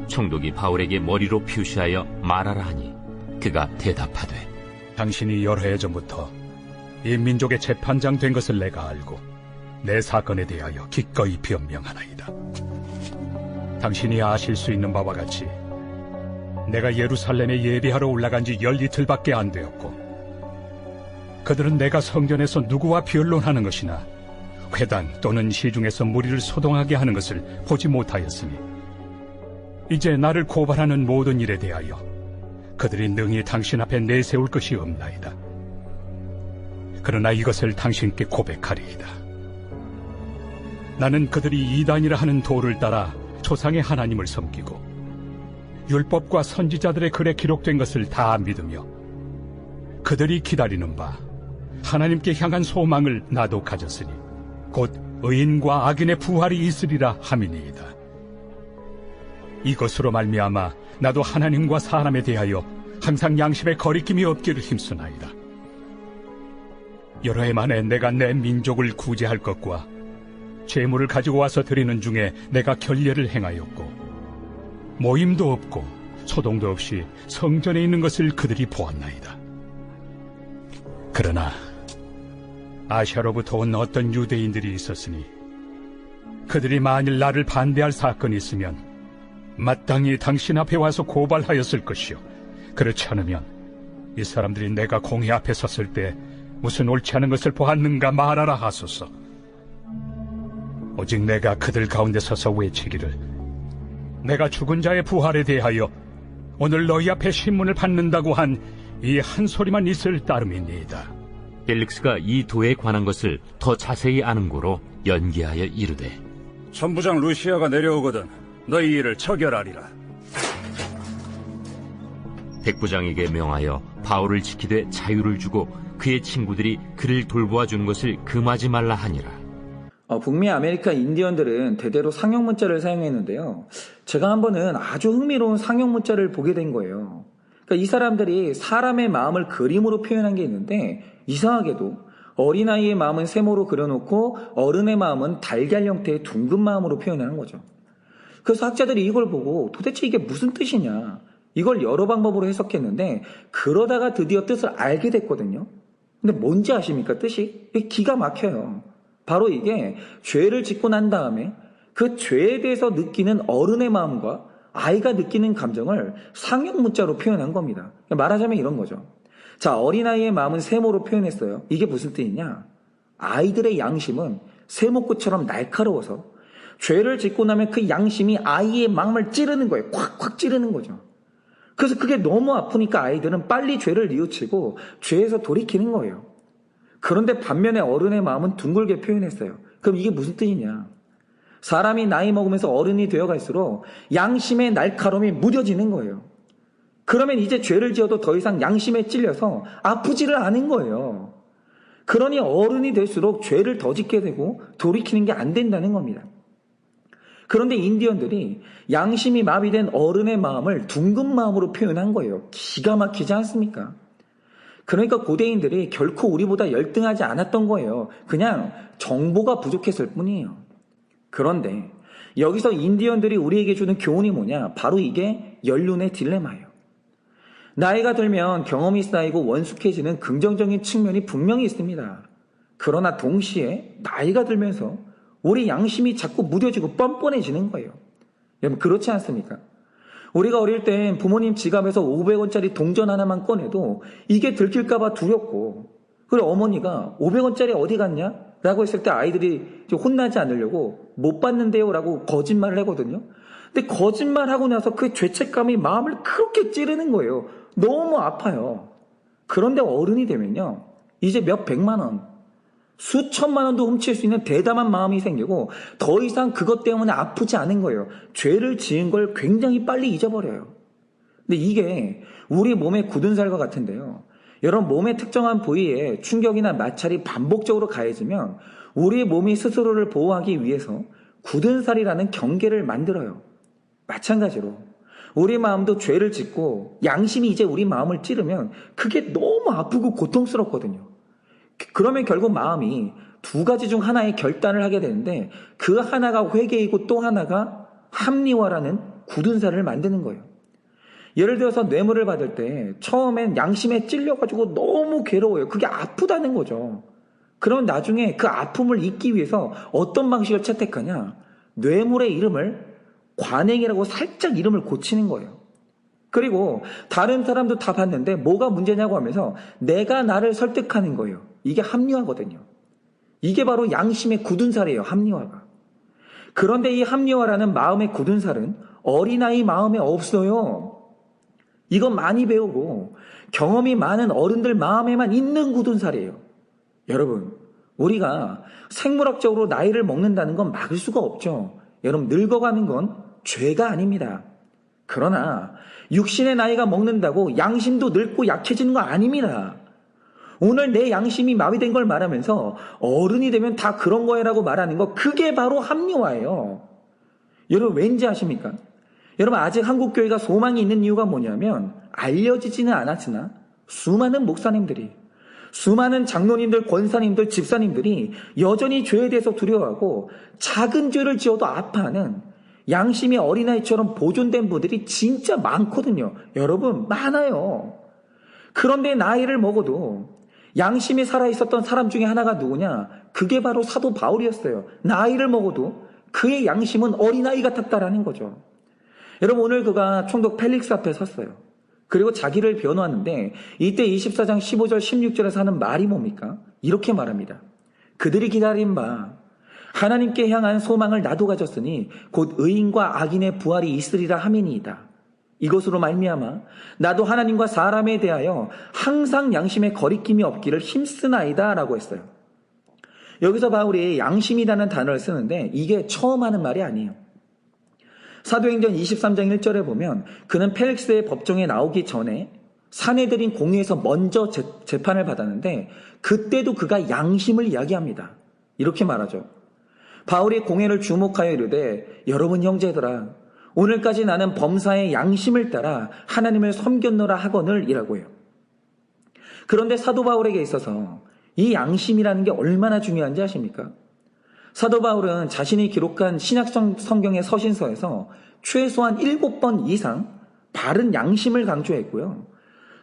총독이 바울에게 머리로 표시하여 말하라 하니 그가 대답하되 당신이 여러 해 전부터 이 민족의 재판장 된 것을 내가 알고 내 사건에 대하여 기꺼이 변명하나이다. 당신이 아실 수 있는 바와 같이 내가 예루살렘에 예배하러 올라간 지 10이틀밖에 안 되었고 그들은 내가 성전에서 누구와 변론하는 것이나 회당 또는 시중에서 무리를 소동하게 하는 것을 보지 못하였으니 이제 나를 고발하는 모든 일에 대하여 그들이 능히 당신 앞에 내세울 것이 없나이다. 그러나 이것을 당신께 고백하리이다. 나는 그들이 이단이라 하는 도를 따라 조상의 하나님을 섬기고 율법과 선지자들의 글에 기록된 것을 다 믿으며 그들이 기다리는 바 하나님께 향한 소망을 나도 가졌으니 곧 의인과 악인의 부활이 있으리라 함이니이다. 이것으로 말미암아 나도 하나님과 사람에 대하여 항상 양심에 거리낌이 없기를 힘쓰나이다. 여러 해 만에 내가 내 민족을 구제할 것과 재물을 가지고 와서 드리는 중에 내가 결례를 행하였고 모임도 없고 소동도 없이 성전에 있는 것을 그들이 보았나이다. 그러나 아시아로부터 온 어떤 유대인들이 있었으니 그들이 만일 나를 반대할 사건이 있으면 마땅히 당신 앞에 와서 고발하였을 것이요 그렇지 않으면 이 사람들이 내가 공회 앞에 섰을 때 무슨 옳지 않은 것을 보았는가 말하라 하소서. 오직 내가 그들 가운데 서서 외치기를 내가 죽은 자의 부활에 대하여 오늘 너희 앞에 신문을 받는다고 한 이 한 소리만 있을 따름이니이다. 벨릭스가 이 도에 관한 것을 더 자세히 아는 고로 연기하여 이르되 천부장 루시아가 내려오거든 너희 일을 처결하리라. 백부장에게 명하여 바울을 지키되 자유를 주고 그의 친구들이 그를 돌보아 주는 것을 금하지 말라 하니라. 북미 아메리카 인디언들은 대대로 상형 문자를 사용했는데요. 제가 한 번은 아주 흥미로운 상형 문자를 보게 된 거예요. 그러니까 이 사람들이 사람의 마음을 그림으로 표현한 게 있는데 이상하게도 어린아이의 마음은 세모로 그려놓고 어른의 마음은 달걀 형태의 둥근 마음으로 표현하는 거죠. 그래서 학자들이 이걸 보고 도대체 이게 무슨 뜻이냐 이걸 여러 방법으로 해석했는데 그러다가 드디어 뜻을 알게 됐거든요. 근데 뭔지 아십니까? 뜻이? 기가 막혀요. 바로 이게 죄를 짓고 난 다음에 그 죄에 대해서 느끼는 어른의 마음과 아이가 느끼는 감정을 상형 문자로 표현한 겁니다. 말하자면 이런 거죠. 자, 어린아이의 마음은 세모로 표현했어요. 이게 무슨 뜻이냐? 아이들의 양심은 세모꽃처럼 날카로워서 죄를 짓고 나면 그 양심이 아이의 마음을 찌르는 거예요. 콱콱 찌르는 거죠. 그래서 그게 너무 아프니까 아이들은 빨리 죄를 뉘우치고 죄에서 돌이키는 거예요. 그런데 반면에 어른의 마음은 둥글게 표현했어요. 그럼 이게 무슨 뜻이냐? 사람이 나이 먹으면서 어른이 되어갈수록 양심의 날카로움이 무뎌지는 거예요. 그러면 이제 죄를 지어도 더 이상 양심에 찔려서 아프지를 않은 거예요. 그러니 어른이 될수록 죄를 더 짓게 되고 돌이키는 게 안 된다는 겁니다. 그런데 인디언들이 양심이 마비된 어른의 마음을 둥근 마음으로 표현한 거예요. 기가 막히지 않습니까? 그러니까 고대인들이 결코 우리보다 열등하지 않았던 거예요. 그냥 정보가 부족했을 뿐이에요. 그런데 여기서 인디언들이 우리에게 주는 교훈이 뭐냐? 바로 이게 연륜의 딜레마예요. 나이가 들면 경험이 쌓이고 원숙해지는 긍정적인 측면이 분명히 있습니다. 그러나 동시에 나이가 들면서 우리 양심이 자꾸 무뎌지고 뻔뻔해지는 거예요. 여러분 그렇지 않습니까? 우리가 어릴 땐 부모님 지갑에서 500원짜리 동전 하나만 꺼내도 이게 들킬까봐 두렵고 그리고 어머니가 500원짜리 어디 갔냐? 라고 했을 때 아이들이 혼나지 않으려고 못 받는데요 라고 거짓말을 하거든요. 근데 거짓말하고 나서 그 죄책감이 마음을 그렇게 찌르는 거예요. 너무 아파요. 그런데 어른이 되면요. 이제 몇 백만 원, 수천만 원도 훔칠 수 있는 대담한 마음이 생기고 더 이상 그것 때문에 아프지 않은 거예요. 죄를 지은 걸 굉장히 빨리 잊어버려요. 근데 이게 우리 몸의 굳은 살과 같은데요. 여러분 몸의 특정한 부위에 충격이나 마찰이 반복적으로 가해지면 우리 몸이 스스로를 보호하기 위해서 굳은 살이라는 경계를 만들어요. 마찬가지로 우리 마음도 죄를 짓고 양심이 이제 우리 마음을 찌르면 그게 너무 아프고 고통스럽거든요. 그러면 결국 마음이 두 가지 중 하나의 결단을 하게 되는데 그 하나가 회개이고 또 하나가 합리화라는 굳은 살을 만드는 거예요. 예를 들어서 뇌물을 받을 때 처음엔 양심에 찔려가지고 너무 괴로워요. 그게 아프다는 거죠. 그럼 나중에 그 아픔을 잊기 위해서 어떤 방식을 채택하냐? 뇌물의 이름을 관행이라고 살짝 이름을 고치는 거예요. 그리고 다른 사람도 다 봤는데 뭐가 문제냐고 하면서 내가 나를 설득하는 거예요. 이게 합리화거든요. 이게 바로 양심의 굳은 살이에요. 합리화가. 그런데 이 합리화라는 마음의 굳은 살은 어린아이 마음에 없어요. 이건 많이 배우고 경험이 많은 어른들 마음에만 있는 굳은 살이에요. 여러분, 우리가 생물학적으로 나이를 먹는다는 건 막을 수가 없죠. 여러분, 늙어가는 건 죄가 아닙니다. 그러나 육신의 나이가 먹는다고 양심도 늙고 약해지는 거 아닙니다. 오늘 내 양심이 마비된 걸 말하면서 어른이 되면 다 그런 거야라고 말하는 거, 그게 바로 합리화예요. 여러분, 왠지 아십니까? 여러분, 아직 한국교회가 소망이 있는 이유가 뭐냐면 알려지지는 않았으나 수많은 목사님들이, 수많은 장로님들, 권사님들, 집사님들이 여전히 죄에 대해서 두려워하고 작은 죄를 지어도 아파하는 양심이 어린아이처럼 보존된 분들이 진짜 많거든요. 여러분, 많아요. 그런데 나이를 먹어도 양심이 살아있었던 사람 중에 하나가 누구냐? 그게 바로 사도 바울이었어요. 나이를 먹어도 그의 양심은 어린아이 같았다라는 거죠. 여러분, 오늘 그가 총독 펠릭스 앞에 섰어요. 그리고 자기를 변호하는데 이때 24장 15절 16절에서 하는 말이 뭡니까? 이렇게 말합니다. 그들이 기다린 바 하나님께 향한 소망을 나도 가졌으니 곧 의인과 악인의 부활이 있으리라 함이니이다. 이것으로 말미암아 나도 하나님과 사람에 대하여 항상 양심에 거리낌이 없기를 힘쓰나이다 라고 했어요. 여기서 바울이 양심이라는 단어를 쓰는데 이게 처음 하는 말이 아니에요. 사도행전 23장 1절에 보면 그는 펠릭스의 법정에 나오기 전에 사내들인 공회에서 먼저 재판을 받았는데 그때도 그가 양심을 이야기합니다. 이렇게 말하죠. 바울이 공회를 주목하여 이르되 여러분 형제들아, 오늘까지 나는 범사의 양심을 따라 하나님을 섬겼노라 하거늘 이라고 해요. 그런데 사도 바울에게 있어서 이 양심이라는 게 얼마나 중요한지 아십니까? 사도 바울은 자신이 기록한 신약 성경의 서신서에서 최소한 7번 이상 바른 양심을 강조했고요.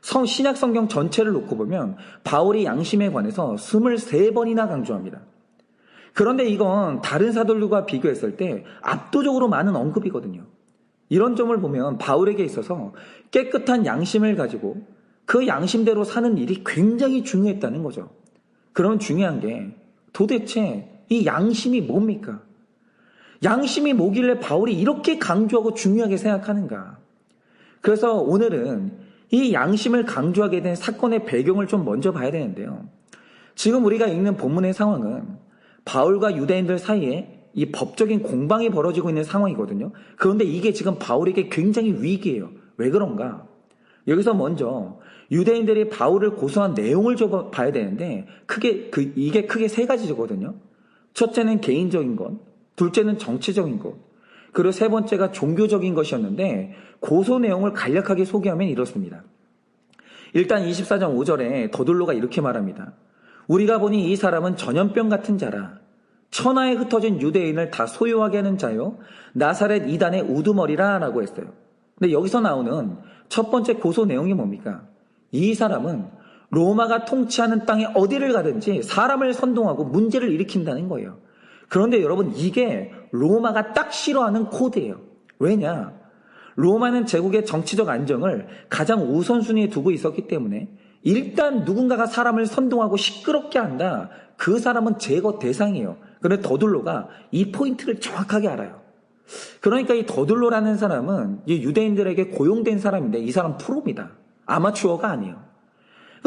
신약 성경 전체를 놓고 보면 바울이 양심에 관해서 23번이나 강조합니다. 그런데 이건 다른 사도들과 비교했을 때 압도적으로 많은 언급이거든요. 이런 점을 보면 바울에게 있어서 깨끗한 양심을 가지고 그 양심대로 사는 일이 굉장히 중요했다는 거죠. 그럼 중요한 게 도대체 이 양심이 뭡니까? 양심이 뭐길래 바울이 이렇게 강조하고 중요하게 생각하는가? 그래서 오늘은 이 양심을 강조하게 된 사건의 배경을 좀 먼저 봐야 되는데요. 지금 우리가 읽는 본문의 상황은 바울과 유대인들 사이에 이 법적인 공방이 벌어지고 있는 상황이거든요. 그런데 이게 지금 바울에게 굉장히 위기예요. 왜 그런가? 여기서 먼저 유대인들이 바울을 고소한 내용을 좀 봐야 되는데 이게 크게 세 가지거든요. 첫째는 개인적인 것, 둘째는 정치적인 것, 그리고 세 번째가 종교적인 것이었는데 고소 내용을 간략하게 소개하면 이렇습니다. 일단 24장 5절에 더둘로가 이렇게 말합니다. 우리가 보니 이 사람은 전염병 같은 자라. 천하에 흩어진 유대인을 다 소유하게 하는 자요 나사렛 이단의 우두머리라 라고 했어요. 근데 여기서 나오는 첫 번째 고소 내용이 뭡니까? 이 사람은 로마가 통치하는 땅에 어디를 가든지 사람을 선동하고 문제를 일으킨다는 거예요. 그런데 여러분, 이게 로마가 딱 싫어하는 코드예요. 왜냐? 로마는 제국의 정치적 안정을 가장 우선순위에 두고 있었기 때문에 일단 누군가가 사람을 선동하고 시끄럽게 한다. 그 사람은 제거 대상이에요. 그런데 더둘로가 이 포인트를 정확하게 알아요. 그러니까 이 더둘로라는 사람은 이 유대인들에게 고용된 사람인데 이 사람 프로입니다. 아마추어가 아니에요.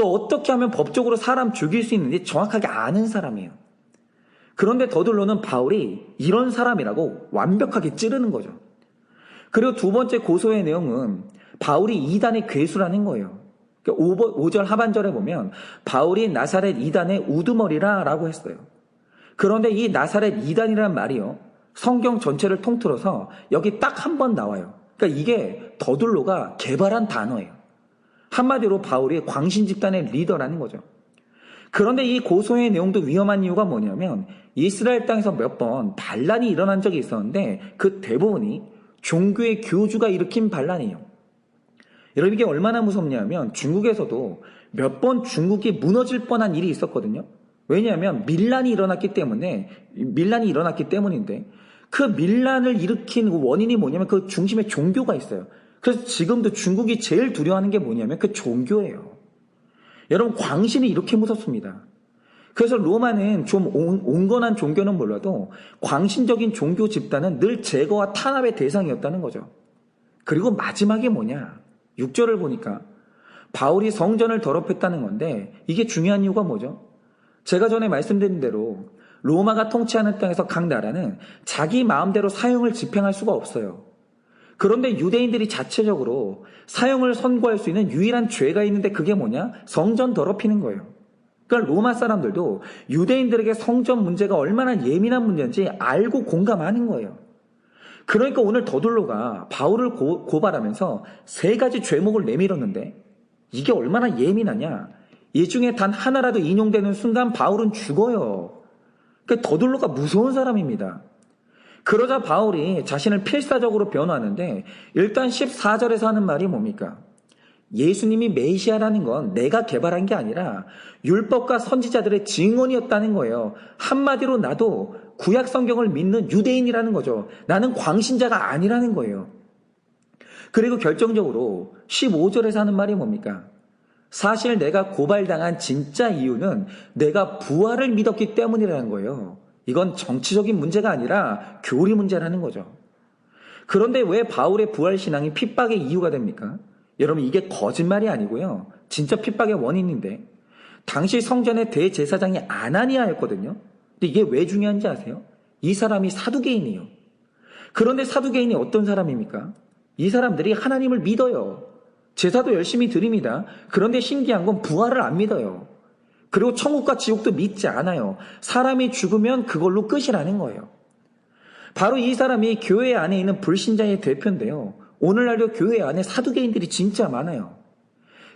어떻게 하면 법적으로 사람 죽일 수 있는지 정확하게 아는 사람이에요. 그런데 더둘로는 바울이 이런 사람이라고 완벽하게 찌르는 거죠. 그리고 두 번째 고소의 내용은 바울이 이단의 괴수라는 거예요. 5절 하반절에 보면 바울이 나사렛 이단의 우두머리라 라고 했어요. 그런데 이 나사렛 이단이라는 말이요, 성경 전체를 통틀어서 여기 딱 한 번 나와요. 그러니까 이게 더둘로가 개발한 단어예요. 한마디로 바울이 광신 집단의 리더라는 거죠. 그런데 이 고소의 내용도 위험한 이유가 뭐냐면 이스라엘 땅에서 몇 번 반란이 일어난 적이 있었는데 그 대부분이 종교의 교주가 일으킨 반란이에요. 여러분 이게 얼마나 무섭냐면 중국에서도 몇 번 중국이 무너질 뻔한 일이 있었거든요. 왜냐하면 밀란이 일어났기 때문인데 그 밀란을 일으킨 원인이 뭐냐면 그 중심에 종교가 있어요. 그래서 지금도 중국이 제일 두려워하는 게 뭐냐면 그 종교예요. 여러분 광신이 이렇게 무섭습니다. 그래서 로마는 좀 온건한 종교는 몰라도 광신적인 종교 집단은 늘 제거와 탄압의 대상이었다는 거죠. 그리고 마지막에 뭐냐? 6절을 보니까 바울이 성전을 더럽혔다는 건데 이게 중요한 이유가 뭐죠? 제가 전에 말씀드린 대로 로마가 통치하는 땅에서 각 나라는 자기 마음대로 사형을 집행할 수가 없어요. 그런데 유대인들이 자체적으로 사형을 선고할 수 있는 유일한 죄가 있는데 그게 뭐냐? 성전 더럽히는 거예요. 그러니까 로마 사람들도 유대인들에게 성전 문제가 얼마나 예민한 문제인지 알고 공감하는 거예요. 그러니까 오늘 더둘로가 바울을 고발하면서 3가지 죄목을 내밀었는데 이게 얼마나 예민하냐? 이 중에 단 하나라도 인용되는 순간 바울은 죽어요. 그러니까 더둘로가 무서운 사람입니다. 그러자 바울이 자신을 필사적으로 변호하는데 일단 14절에서 하는 말이 뭡니까? 예수님이 메시아라는 건 내가 개발한 게 아니라 율법과 선지자들의 증언이었다는 거예요. 한마디로 나도 구약 성경을 믿는 유대인이라는 거죠. 나는 광신자가 아니라는 거예요. 그리고 결정적으로 15절에서 하는 말이 뭡니까? 사실 내가 고발당한 진짜 이유는 내가 부활을 믿었기 때문이라는 거예요. 이건 정치적인 문제가 아니라 교리 문제라는 거죠. 그런데 왜 바울의 부활 신앙이 핍박의 이유가 됩니까? 여러분 이게 거짓말이 아니고요. 진짜 핍박의 원인인데 당시 성전의 대제사장이 아나니아였거든요. 근데 이게 왜 중요한지 아세요? 이 사람이 사두개인이에요. 그런데 사두개인이 어떤 사람입니까? 이 사람들이 하나님을 믿어요. 제사도 열심히 드립니다. 그런데 신기한 건 부활을 안 믿어요. 그리고 천국과 지옥도 믿지 않아요. 사람이 죽으면 그걸로 끝이라는 거예요. 바로 이 사람이 교회 안에 있는 불신자의 대표인데요. 오늘날도 교회 안에 사두개인들이 진짜 많아요.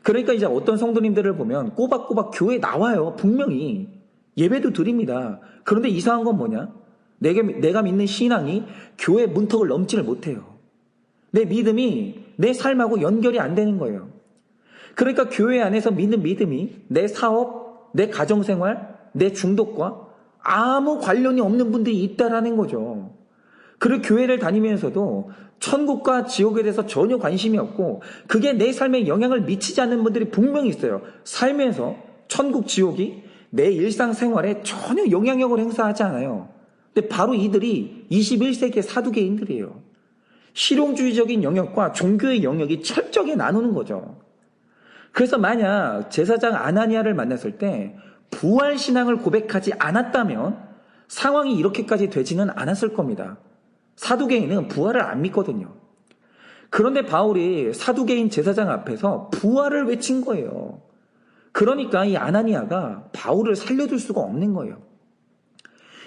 그러니까 이제 어떤 성도님들을 보면 꼬박꼬박 교회 나와요. 분명히. 예배도 드립니다. 그런데 이상한 건 뭐냐? 내가 믿는 신앙이 교회 문턱을 넘지를 못해요. 내 믿음이 내 삶하고 연결이 안 되는 거예요. 그러니까 교회 안에서 믿는 믿음이 내 사업, 내 가정생활, 내 중독과 아무 관련이 없는 분들이 있다라는 거죠. 그리고 교회를 다니면서도 천국과 지옥에 대해서 전혀 관심이 없고 그게 내 삶에 영향을 미치지 않는 분들이 분명히 있어요. 살면서 천국, 지옥이 내 일상생활에 전혀 영향력을 행사하지 않아요. 근데 바로 이들이 21세기의 사두개인들이에요. 실용주의적인 영역과 종교의 영역이 철저하게 나누는 거죠. 그래서 만약 제사장 아나니아를 만났을 때 부활신앙을 고백하지 않았다면 상황이 이렇게까지 되지는 않았을 겁니다. 사두개인은 부활을 안 믿거든요. 그런데 바울이 사두개인 제사장 앞에서 부활을 외친 거예요. 그러니까 이 아나니아가 바울을 살려둘 수가 없는 거예요.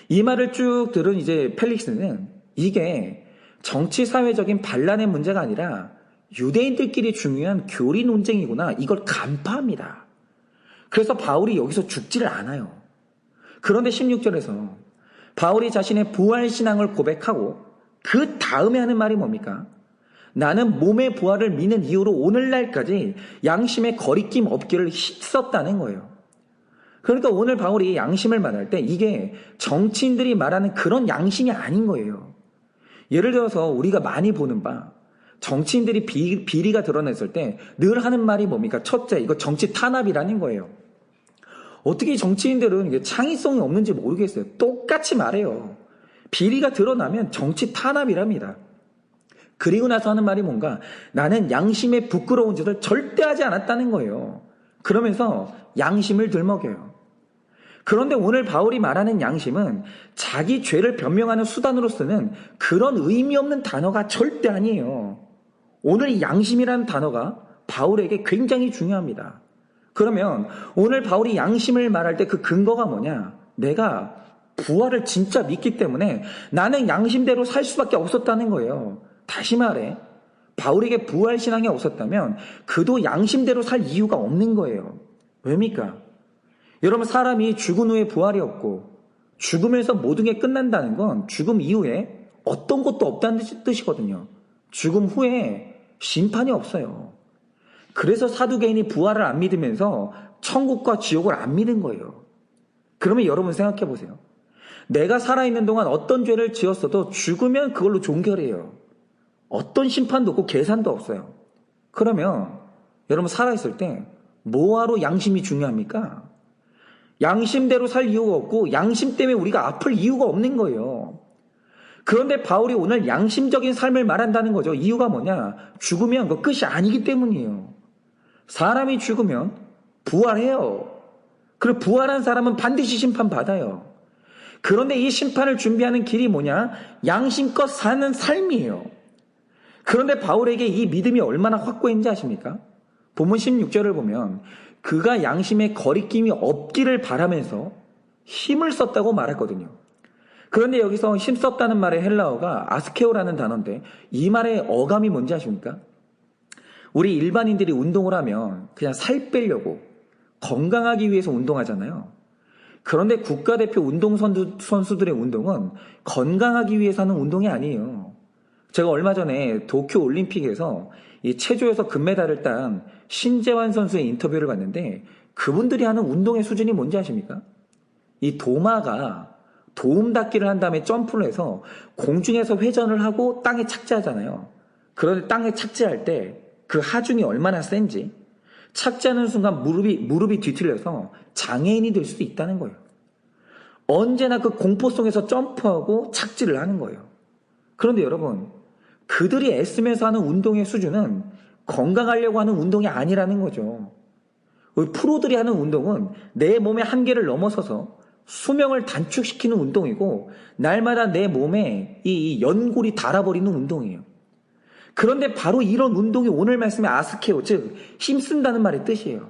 이 말을 쭉 들은 이제 펠릭스는 이게 정치 사회적인 반란의 문제가 아니라 유대인들끼리 중요한 교리 논쟁이구나 이걸 간파합니다. 그래서 바울이 여기서 죽지를 않아요. 그런데 16절에서 바울이 자신의 부활신앙을 고백하고 그 다음에 하는 말이 뭡니까? 나는 몸의 부활을 믿는 이유로 오늘날까지 양심의 거리낌 없기를 힘썼다는 거예요. 그러니까 오늘 바울이 양심을 말할 때 이게 정치인들이 말하는 그런 양심이 아닌 거예요. 예를 들어서 우리가 많이 보는 바 정치인들이 비리가 드러냈을 때 늘 하는 말이 뭡니까? 첫째, 이거 정치 탄압이라는 거예요. 어떻게 정치인들은 이게 창의성이 없는지 모르겠어요. 똑같이 말해요. 비리가 드러나면 정치 탄압이랍니다. 그리고 나서 하는 말이 뭔가 나는 양심에 부끄러운 짓을 절대 하지 않았다는 거예요. 그러면서 양심을 들먹여요. 그런데 오늘 바울이 말하는 양심은 자기 죄를 변명하는 수단으로 쓰는 그런 의미 없는 단어가 절대 아니에요. 오늘 이 양심이라는 단어가 바울에게 굉장히 중요합니다. 그러면 오늘 바울이 양심을 말할 때 그 근거가 뭐냐? 내가 부활을 진짜 믿기 때문에 나는 양심대로 살 수밖에 없었다는 거예요. 다시 말해 바울에게 부활신앙이 없었다면 그도 양심대로 살 이유가 없는 거예요. 왜입니까? 여러분, 사람이 죽은 후에 부활이 없고 죽음에서 모든 게 끝난다는 건 죽음 이후에 어떤 것도 없다는 뜻이거든요. 죽음 후에 심판이 없어요. 그래서 사두개인이 부활을 안 믿으면서 천국과 지옥을 안 믿은 거예요. 그러면 여러분 생각해 보세요. 내가 살아있는 동안 어떤 죄를 지었어도 죽으면 그걸로 종결해요. 어떤 심판도 없고 계산도 없어요. 그러면 여러분 살아있을 때 뭐하러 양심이 중요합니까? 양심대로 살 이유가 없고 양심 때문에 우리가 아플 이유가 없는 거예요. 그런데 바울이 오늘 양심적인 삶을 말한다는 거죠. 이유가 뭐냐? 죽으면 그 끝이 아니기 때문이에요. 사람이 죽으면 부활해요. 그리고 부활한 사람은 반드시 심판받아요. 그런데 이 심판을 준비하는 길이 뭐냐? 양심껏 사는 삶이에요. 그런데 바울에게 이 믿음이 얼마나 확고했는지 아십니까? 본문 16절을 보면 그가 양심에 거리낌이 없기를 바라면서 힘을 썼다고 말했거든요. 그런데 여기서 힘썼다는 말의 헬라어가 아스케오라는 단어인데 이 말의 어감이 뭔지 아십니까? 우리 일반인들이 운동을 하면 그냥 살 빼려고 건강하기 위해서 운동하잖아요. 그런데 국가대표 운동선수들의 운동은 건강하기 위해서 하는 운동이 아니에요. 제가 얼마 전에 도쿄 올림픽에서 이 체조에서 금메달을 딴 신재환 선수의 인터뷰를 봤는데 그분들이 하는 운동의 수준이 뭔지 아십니까? 이 도마가 도움 닫기를 한 다음에 점프를 해서 공중에서 회전을 하고 땅에 착지하잖아요. 그런데 땅에 착지할 때 그 하중이 얼마나 센지 착지하는 순간 무릎이 뒤틀려서 장애인이 될 수도 있다는 거예요. 언제나 그 공포 속에서 점프하고 착지를 하는 거예요. 그런데 여러분, 그들이 애쓰면서 하는 운동의 수준은 건강하려고 하는 운동이 아니라는 거죠. 프로들이 하는 운동은 내 몸의 한계를 넘어서서 수명을 단축시키는 운동이고 날마다 내 몸에 이 연골이 닳아버리는 운동이에요. 그런데 바로 이런 운동이 오늘 말씀의 아스케오, 즉 힘쓴다는 말의 뜻이에요.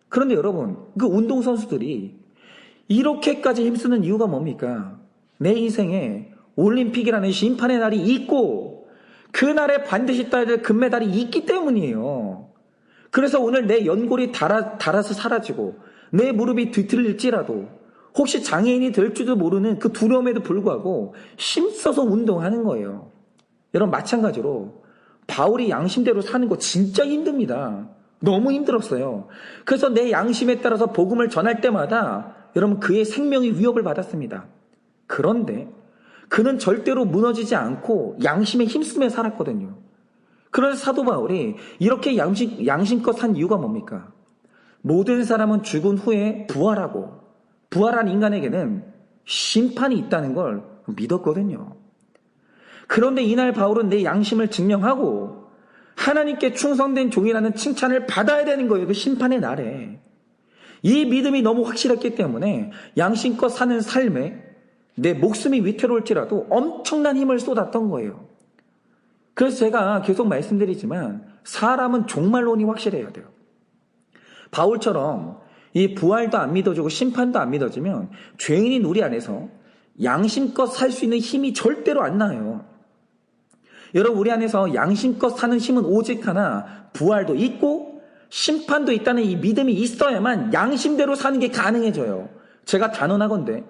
그런데 여러분, 그 운동선수들이 이렇게까지 힘쓰는 이유가 뭡니까? 내 인생에 올림픽이라는 심판의 날이 있고 그 날에 반드시 따야 될 금메달이 있기 때문이에요. 그래서 오늘 내 연골이 닳아서 사라지고 내 무릎이 뒤틀릴지라도 혹시 장애인이 될지도 모르는 그 두려움에도 불구하고 힘써서 운동하는 거예요. 여러분, 마찬가지로 바울이 양심대로 사는 거 진짜 힘듭니다. 너무 힘들었어요. 그래서 내 양심에 따라서 복음을 전할 때마다 여러분 그의 생명이 위협을 받았습니다. 그런데 그는 절대로 무너지지 않고 양심에 힘쓰며 살았거든요. 그래서 사도 바울이 이렇게 양심껏 산 이유가 뭡니까? 모든 사람은 죽은 후에 부활하고 부활한 인간에게는 심판이 있다는 걸 믿었거든요. 그런데 이날 바울은 내 양심을 증명하고 하나님께 충성된 종이라는 칭찬을 받아야 되는 거예요. 그 심판의 날에. 이 믿음이 너무 확실했기 때문에 양심껏 사는 삶에 내 목숨이 위태로울지라도 엄청난 힘을 쏟았던 거예요. 그래서 제가 계속 말씀드리지만 사람은 종말론이 확실해야 돼요. 바울처럼 이 부활도 안 믿어지고 심판도 안 믿어지면 죄인인 우리 안에서 양심껏 살 수 있는 힘이 절대로 안 나요. 여러분, 우리 안에서 양심껏 사는 힘은 오직 하나, 부활도 있고 심판도 있다는 이 믿음이 있어야만 양심대로 사는 게 가능해져요. 제가 단언하건대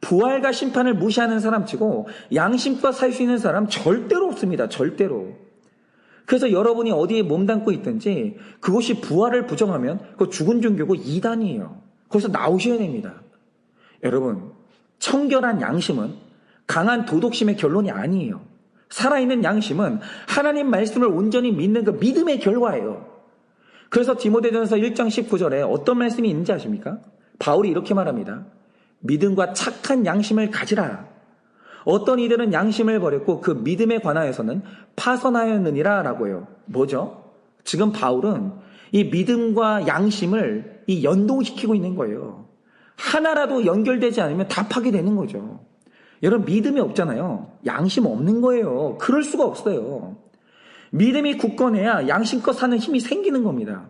부활과 심판을 무시하는 사람치고 양심껏 살 수 있는 사람 절대로 없습니다. 절대로. 그래서 여러분이 어디에 몸담고 있든지 그것이 부활을 부정하면 그거 죽은 종교고 이단이에요. 거기서 나오셔야 됩니다. 여러분, 청결한 양심은 강한 도덕심의 결론이 아니에요. 살아있는 양심은 하나님 말씀을 온전히 믿는 그 믿음의 결과예요. 그래서 디모데전서 1장 19절에 어떤 말씀이 있는지 아십니까? 바울이 이렇게 말합니다. 믿음과 착한 양심을 가지라. 어떤 이들은 양심을 버렸고 그 믿음에 관하여서는 파선하였느니라 라고 해요. 뭐죠? 지금 바울은 이 믿음과 양심을 이 연동시키고 있는 거예요. 하나라도 연결되지 않으면 다 파괴되는 거죠. 여러분, 믿음이 없잖아요. 양심 없는 거예요. 그럴 수가 없어요. 믿음이 굳건해야 양심껏 사는 힘이 생기는 겁니다.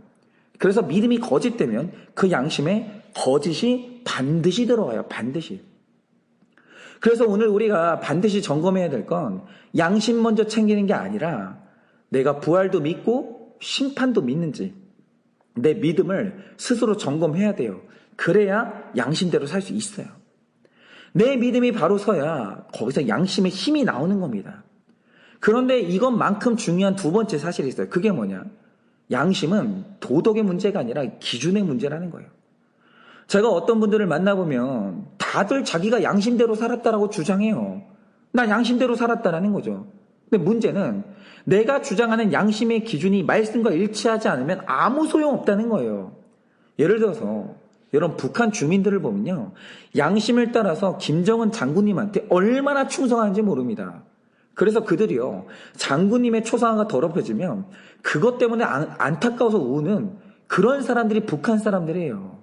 그래서 믿음이 거짓되면 그 양심에 거짓이 반드시 들어와요. 반드시. 그래서 오늘 우리가 반드시 점검해야 될 건 양심 먼저 챙기는 게 아니라 내가 부활도 믿고 심판도 믿는지 내 믿음을 스스로 점검해야 돼요. 그래야 양심대로 살 수 있어요. 내 믿음이 바로 서야 거기서 양심의 힘이 나오는 겁니다. 그런데 이것만큼 중요한 두 번째 사실이 있어요. 그게 뭐냐? 양심은 도덕의 문제가 아니라 기준의 문제라는 거예요. 제가 어떤 분들을 만나보면 다들 자기가 양심대로 살았다라고 주장해요. 나 양심대로 살았다라는 거죠. 근데 문제는 내가 주장하는 양심의 기준이 말씀과 일치하지 않으면 아무 소용없다는 거예요. 예를 들어서 여러분 북한 주민들을 보면요. 양심을 따라서 김정은 장군님한테 얼마나 충성하는지 모릅니다. 그래서 그들이요. 장군님의 초상화가 더럽혀지면 그것 때문에 안타까워서 우는 그런 사람들이 북한 사람들이에요.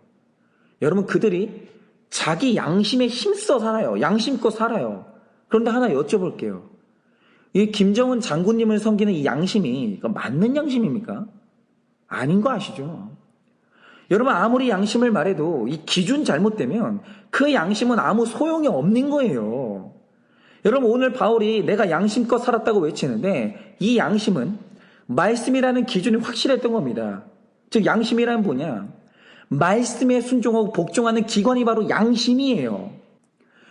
여러분 그들이 자기 양심에 힘써 살아요. 양심껏 살아요. 그런데 하나 여쭤볼게요. 이 김정은 장군님을 섬기는 이 양심이 맞는 양심입니까? 아닌 거 아시죠? 여러분 아무리 양심을 말해도 이 기준 잘못되면 그 양심은 아무 소용이 없는 거예요. 여러분 오늘 바울이 내가 양심껏 살았다고 외치는데 이 양심은 말씀이라는 기준이 확실했던 겁니다. 즉 양심이란 뭐냐? 말씀에 순종하고 복종하는 기관이 바로 양심이에요.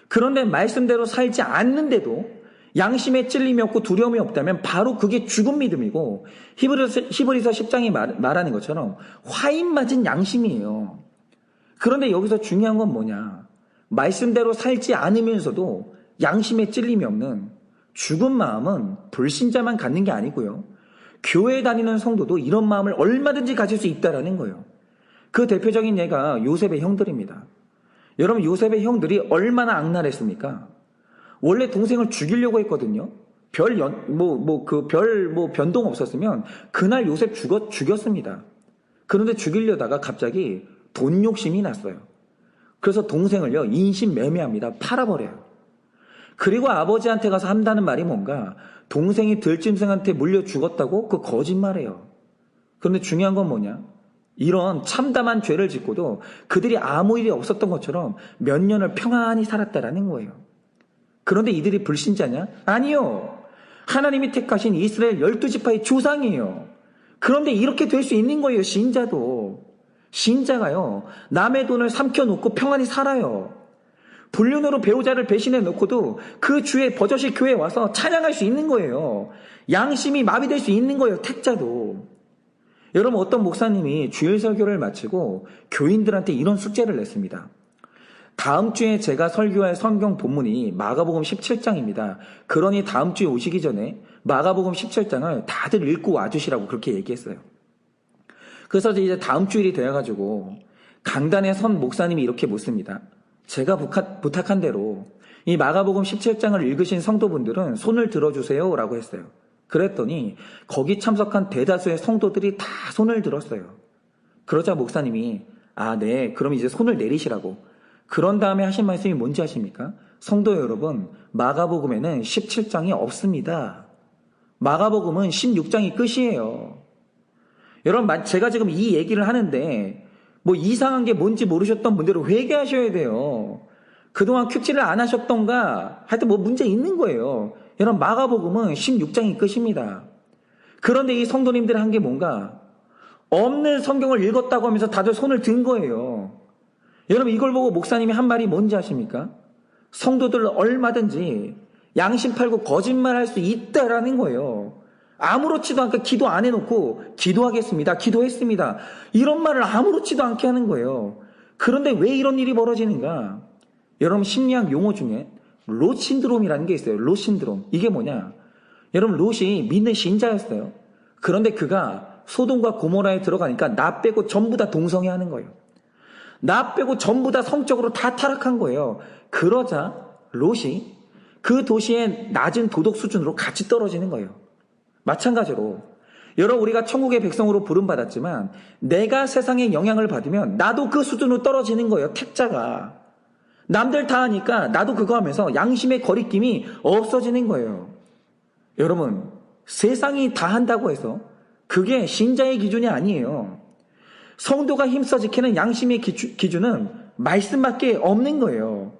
그런데 말씀대로 살지 않는데도 양심에 찔림이 없고 두려움이 없다면 바로 그게 죽은 믿음이고 히브리서 10장이 말하는 것처럼 화인 맞은 양심이에요. 그런데 여기서 중요한 건 뭐냐? 말씀대로 살지 않으면서도 양심에 찔림이 없는 죽은 마음은 불신자만 갖는 게 아니고요. 교회 다니는 성도도 이런 마음을 얼마든지 가질 수 있다는 거예요. 그 대표적인 예가 요셉의 형들입니다. 여러분 요셉의 형들이 얼마나 악랄했습니까? 원래 동생을 죽이려고 했거든요. 별 변동 없었으면 그날 요셉 죽였습니다. 그런데 죽이려다가 갑자기 돈 욕심이 났어요. 그래서 동생을요 인신매매합니다. 팔아버려요. 그리고 아버지한테 가서 한다는 말이 뭔가 동생이 들짐승한테 물려 죽었다고 그 거짓말해요. 그런데 중요한 건 뭐냐? 이런 참담한 죄를 짓고도 그들이 아무 일이 없었던 것처럼 몇 년을 평안히 살았다라는 거예요. 그런데 이들이 불신자냐? 아니요. 하나님이 택하신 이스라엘 12지파의 조상이에요. 그런데 이렇게 될 수 있는 거예요. 신자도. 신자가요. 남의 돈을 삼켜놓고 평안히 살아요. 불륜으로 배우자를 배신해 놓고도 그 주에 버젓이 교회에 와서 찬양할 수 있는 거예요. 양심이 마비될 수 있는 거예요. 택자도. 여러분 어떤 목사님이 주일 설교를 마치고 교인들한테 이런 숙제를 냈습니다. 다음 주에 제가 설교할 성경 본문이 마가복음 17장입니다. 그러니 다음 주에 오시기 전에 마가복음 17장을 다들 읽고 와주시라고 그렇게 얘기했어요. 그래서 이제 다음 주일이 되어가지고 강단에 선 목사님이 이렇게 묻습니다. 제가 부탁한 대로 이 마가복음 17장을 읽으신 성도분들은 손을 들어주세요 라고 했어요. 그랬더니 거기 참석한 대다수의 성도들이 다 손을 들었어요. 그러자 목사님이 네 그럼 이제 손을 내리시라고. 그런 다음에 하신 말씀이 뭔지 아십니까? 성도 여러분 마가복음에는 17장이 없습니다. 마가복음은 16장이 끝이에요. 여러분 제가 지금 이 얘기를 하는데 뭐 이상한 게 뭔지 모르셨던 분들은 회개하셔야 돼요. 그동안 큐티를 안 하셨던가 하여튼 뭐 문제 있는 거예요. 여러분 마가복음은 16장이 끝입니다. 그런데 이 성도님들이 한 게 뭔가 없는 성경을 읽었다고 하면서 다들 손을 든 거예요. 여러분 이걸 보고 목사님이 한 말이 뭔지 아십니까? 성도들 얼마든지 양심 팔고 거짓말할 수 있다라는 거예요. 아무렇지도 않게 기도 안 해놓고 기도하겠습니다. 기도했습니다. 이런 말을 아무렇지도 않게 하는 거예요. 그런데 왜 이런 일이 벌어지는가? 여러분 심리학 용어 중에 롯 신드롬이라는 게 있어요. 롯 신드롬. 이게 뭐냐? 여러분 롯이 믿는 신자였어요. 그런데 그가 소돔과 고모라에 들어가니까 나 빼고 전부 다 동성애하는 거예요. 나 빼고 전부 다 성적으로 다 타락한 거예요. 그러자 롯이 그 도시의 낮은 도덕 수준으로 같이 떨어지는 거예요. 마찬가지로 여러분 우리가 천국의 백성으로 부름받았지만 내가 세상의 영향을 받으면 나도 그 수준으로 떨어지는 거예요. 택자가. 남들 다 하니까 나도 그거 하면서 양심의 거리낌이 없어지는 거예요. 여러분 세상이 다 한다고 해서 그게 신자의 기준이 아니에요. 성도가 힘써 지키는 양심의 기준은 말씀밖에 없는 거예요.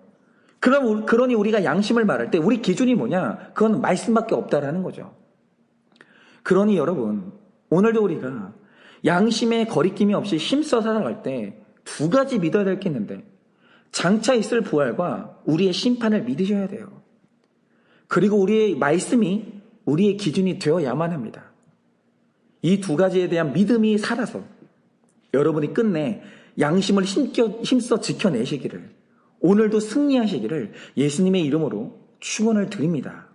그러니 우리가 양심을 말할 때 우리 기준이 뭐냐? 그건 말씀밖에 없다라는 거죠. 그러니 여러분 오늘도 우리가 양심의 거리낌이 없이 힘써 살아갈 때 두 가지 믿어야 될 게 있는데 장차 있을 부활과 우리의 심판을 믿으셔야 돼요. 그리고 우리의 말씀이 우리의 기준이 되어야만 합니다. 이 두 가지에 대한 믿음이 살아서 여러분이 끝내 양심을 힘써 지켜내시기를, 오늘도 승리하시기를 예수님의 이름으로 축원을 드립니다.